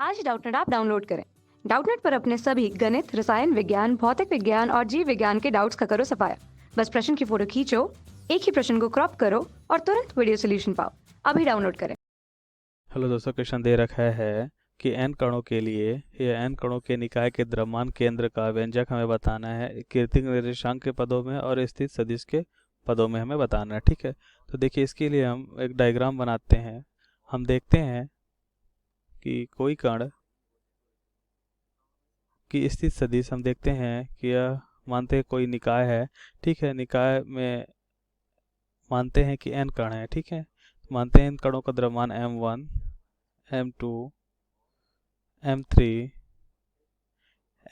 आज Doubtnut app download करें। Doubtnut पर अपने सभी गणित, रसायन विज्ञान, भौतिक विज्ञान और जीव विज्ञान के डाउट्स का करो सफाया। बस प्रश्न की फोटो खींचो, एक ही प्रश्न को क्रॉप करो और तुरंत वीडियो सोल्यूशन पाओ। अभी डाउनलोड करें। हेलो दोस्तों, क्वेश्चन दे रखा है कि n कणों के लिए या n कणों के निकाय के द्रव्यमान केंद्र का व्यंजक हमें बताना है कृत्रिम निर्देशांक के पदों में और स्थित सदिश के पदों में हमें बताना है। ठीक है, तो देखिए इसके लिए हम एक डायग्राम बनाते हैं। हम देखते हैं कि कोई कण की स्थित सदिश हम देखते हैं कि यह मानते हैं कोई निकाय है। ठीक है, निकाय में मानते हैं कि n कण है। ठीक है, मानते हैं इन कणों का द्रव्यमान m1 m2 m3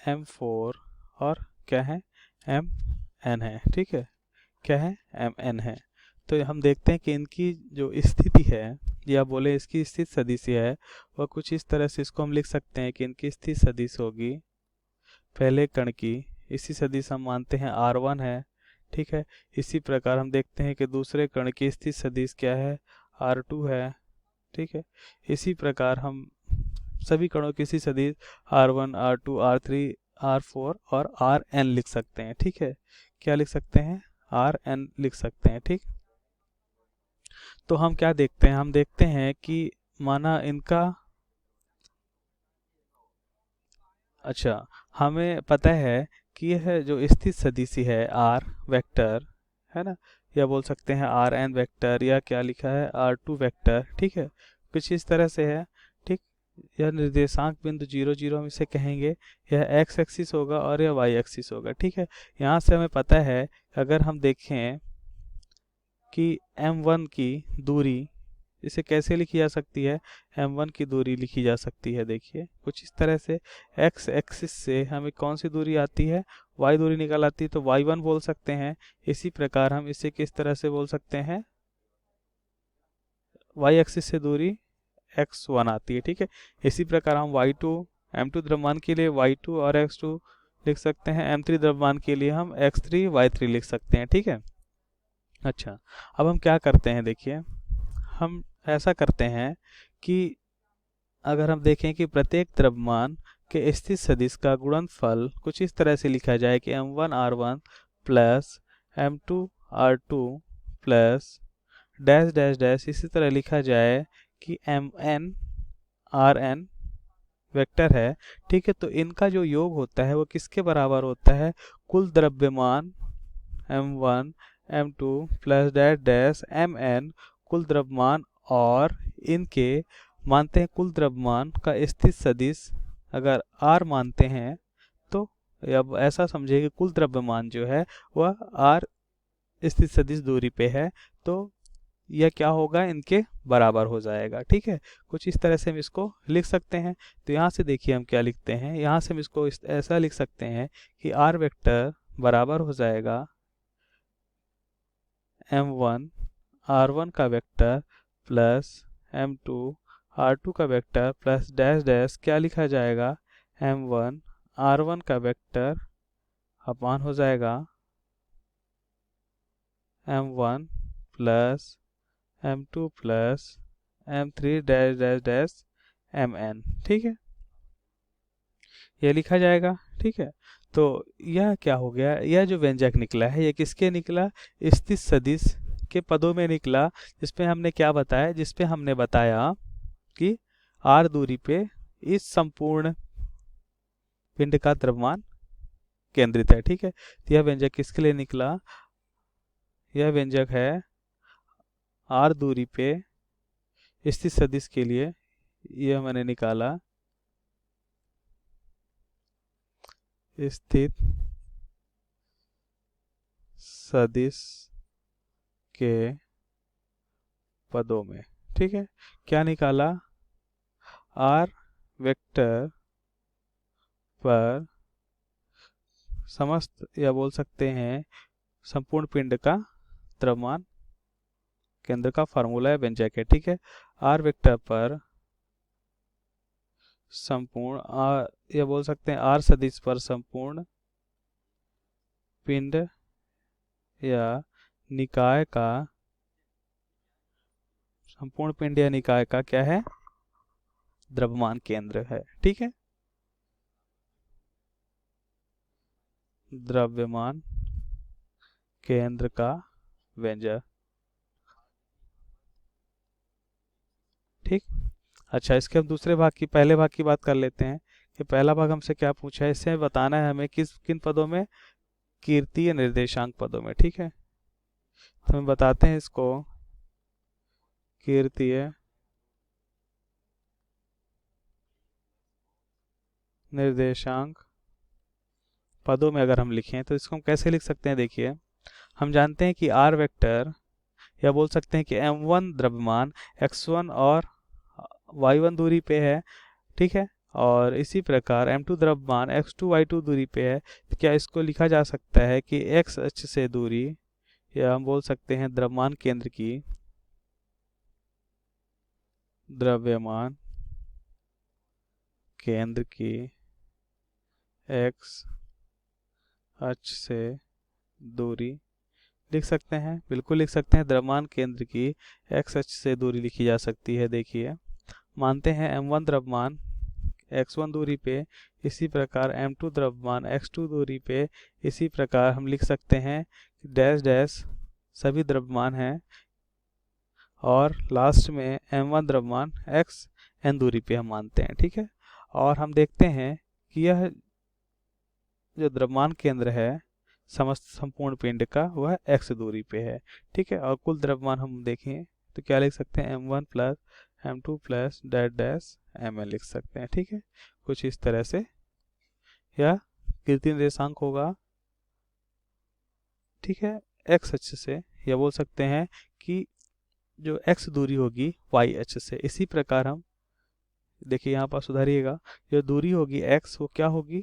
m4 और क्या है mn है। ठीक है, क्या है mn है। तो हम देखते हैं कि इनकी जो स्थिति है या बोले इसकी स्थित सदिश है वह कुछ इस तरह से इसको हम लिख सकते हैं कि इनकी स्थित सदिश होगी पहले कण की इसी सदिश हम मानते हैं r1 है। ठीक है, इसी प्रकार हम देखते हैं कि दूसरे कण की स्थित सदिश क्या है r2 है। ठीक है, इसी प्रकार हम सभी कणों की स्थित सदिश r1 r2 r3 r4 और rn लिख सकते हैं। ठीक है, क्या लिख सकते हैं rn लिख सकते हैं। ठीक, तो हम क्या देखते हैं, हम देखते हैं कि माना इनका अच्छा हमें पता है कि यह जो स्थित सदिशी है r वेक्टर है ना, या बोल सकते हैं rn वेक्टर या क्या लिखा है r2 वेक्टर। ठीक है, कुछ इस तरह से है। ठीक, यह निर्देशांक बिंदु 0 0 हम इसे कहेंगे, यह x एक्सिस होगा और यह y एक्सिस होगा। ठीक है, यहाँ से हमें पता है अगर हम देखें कि m1 की दूरी इसे कैसे लिखी जा सकती है, m1 की दूरी लिखी जा सकती है। देखिए कुछ इस तरह से x एक्सिस से हमें कौन सी दूरी आती है, y दूरी निकल आती है, तो y1 बोल सकते हैं। इसी प्रकार हम इसे किस तरह से बोल सकते हैं, y एक्सिस से दूरी x1 आती है। ठीक है, इसी प्रकार हम y2 m2 द्रव्यमान के लिए y2 और x2 लिख सकते हैं, m3 द्रव्यमान के लिए हम x3 y3 लिख सकते हैं। ठीक है, अच्छा अब हम क्या करते हैं, देखिए हम ऐसा करते हैं कि अगर हम देखें कि प्रत्येक द्रव्यमान के स्थित सदिश का गुणनफल कुछ इस तरह से लिखा जाए कि m1 r1 plus m2 r2 plus dash dash dash इसी तरह लिखा जाए कि mn rn वेक्टर है। ठीक है, तो इनका जो योग होता है वो किसके बराबर होता है, कुल द्रव्यमान m1 m2 plus dash dash mn कुल द्रव्यमान और इनके मानते हैं कुल द्रव्यमान का स्थित सदिश अगर r मानते हैं तो अब ऐसा समझिए कि कुल द्रव्यमान जो है वह r स्थित सदिश दूरी पे है, तो यह क्या होगा, इनके बराबर हो जाएगा। ठीक है, कुछ इस तरह से हम इसको लिख सकते हैं। तो यहाँ से देखिए हम क्या लिखते हैं, यहाँ से हम इसको ऐसा लिख सकते हैं कि r वेक्टर बराबर हो जाएगा m1 r1 का वेक्टर प्लस m2 r2 का वेक्टर प्लस डैश डैश क्या लिखा जाएगा m1 r1 का वेक्टर अपान हो जाएगा m1 plus m2 plus m3 dash dash dash mn। ठीक है, यह लिखा जाएगा। ठीक है, तो यह क्या हो गया, यह जो व्यंजक निकला है यह किसके निकला, स्थित सदिश के पदों में निकला, जिसपे हमने क्या बताया, जिसपे हमने बताया कि r दूरी पे इस संपूर्ण पिंड का द्रव्यमान केंद्रित है। ठीक है, तो यह व्यंजक किसके लिए निकला, यह व्यंजक है r दूरी पे स्थित सदिश के लिए, यह मैंने निकाला स्थित सदिश के पदों में। ठीक है, क्या निकाला, r वेक्टर पर समस्त या बोल सकते हैं संपूर्ण पिंड का द्रव्यमान केंद्र का फार्मूला है, व्यंजक है। ठीक है, r वेक्टर पर संपूर्ण या बोल सकते हैं r सदिश पर संपूर्ण पिंड या निकाय का, संपूर्ण पिंड या निकाय का क्या है द्रव्यमान केंद्र है। ठीक है, द्रव्यमान केंद्र का व्यंजक। ठीक, अच्छा इसके हम दूसरे भाग की, पहले भाग की बात कर लेते हैं कि पहला भाग हमसे क्या पूछा है। इससे बताना है हमें किन पदों में, कीर्तीय निर्देशांक पदों में। ठीक है, तो हम बताते हैं इसको कीर्तीय निर्देशांक पदों में अगर हम लिखें तो इसको हम कैसे लिख सकते हैं। देखिए, हम जानते हैं कि आर वेक्टर, या बोल सकते हैं कि m1 द्रव्यमान x1 और y1 दूरी पे है। ठीक है, और इसी प्रकार m2 द्रव्यमान x2 y2 दूरी पे है। तो क्या इसको लिखा जा सकता है कि x अक्ष से दूरी, या हम बोल सकते हैं द्रव्यमान केंद्र की, द्रव्यमान केंद्र की x अक्ष से दूरी लिख सकते हैं। बिल्कुल लिख सकते हैं, द्रव्यमान केंद्र की x अक्ष से दूरी लिखी जा सकती है। देखिए, मानते हैं m1 द्रव्यमान x1 दूरी पे, इसी प्रकार m2 द्रव्यमान x2 दूरी पे, इसी प्रकार हम लिख सकते हैं डैश डैश सभी द्रव्यमान हैं, और लास्ट में m1 द्रव्यमान xn दूरी पे हम मानते हैं। ठीक है, और हम देखते हैं कि यह जो द्रव्यमान केंद्र है समस्त संपूर्ण पिंड का, वह x दूरी पे है। ठीक है, और कुल द्रव्यमान हम देखें तो क्या लिख सकते हैं, m1 plus m2 plus dash dash mn लिख सकते हैं। ठीक है, कुछ इस तरह से यह कीर्तीय निर्देशांक होगा। ठीक है, x अक्ष से, या बोल सकते हैं कि जो x दूरी होगी y अक्ष से। इसी प्रकार हम देखिए, यहाँ पर सुधारिएगा, जो दूरी होगी x, वो क्या होगी,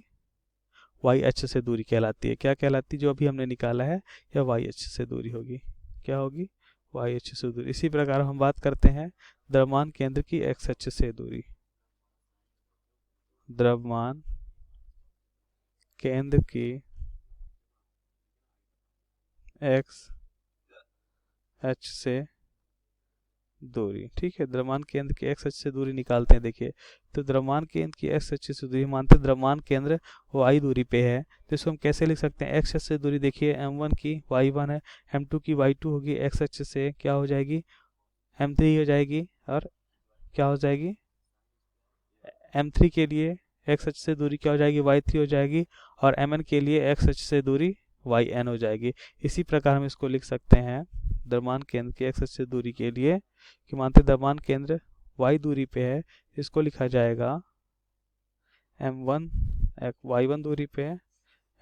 y अक्ष से दूरी कहलाती है। क्या कहलाती है, जो अभी हमने निकाला है, यह y अक्ष से दूरी होगी। क्या होगी, y अक्ष से दूरी। इसी प्रकार हम बात करते हैं द्रव्यमान केंद्र की x अक्ष से दूरी। द्रव्यमान केंद्र की x अक्ष से दूरी। ठीक है, द्रव्यमान केंद्र की x अक्ष से दूरी निकालते हैं। देखिए, तो द्रव्यमान केंद्र की x अक्ष से दूरी मानते हैं द्रव्यमान केंद्र y दूरी पे है, तो इसको हम कैसे लिख सकते हैं, x अक्ष से दूरी। देखिए, m1 की y1 है, m2 की y2 होगी, x अक्ष से क्या हो जाएगी, m3 हो जाएगी, और क्या हो जाएगी, m3 के लिए x अक्ष से दूरी क्या हो जाएगी, y3 हो जाएगी, और mn के लिए x अक्ष से दूरी yn हो जाएगी। इसी प्रकार हम इसको लिख सकते हैं द्रव्यमान केंद्र की x अक्ष से दूरी के लिए, कि मानते द्रव्यमान केंद्र y दूरी पे है, इसको लिखा जाएगा m1 y1 दूरी पे है,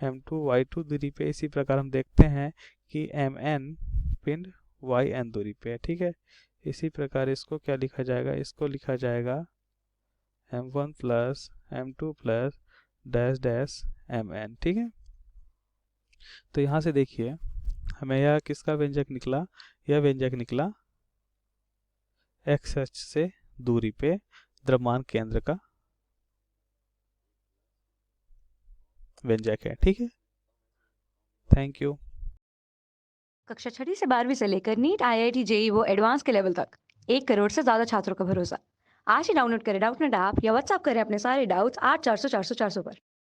m2 y2 दूरी पे। इसी प्रकार हम देखते हैं कि mn पिंड yn दूरी पे है। ठीक है, इसी प्रकार इसको क्या लिखा जाएगा, इसको लिखा जाएगा m1 plus m2 plus dash dash mn। ठीक है, तो यहाँ से देखिए हमें यह किसका व्यंजक निकला, यह व्यंजक निकला x अक्ष से दूरी पे द्रव्यमान केंद्र का व्यंजक है। ठीक है, थैंक यू। कक्षा 6वीं से 12वीं से लेकर नीट, IIT, JEE वो एडवांस के लेवल तक 1 करोड़ से ज़्यादा छात्रों का भरोसा। आज ही डाउनलोड करें डाउटनेट ऐप या व्हाट्सएप करें अपने सारे डाउट्स 8400 400 400 पर।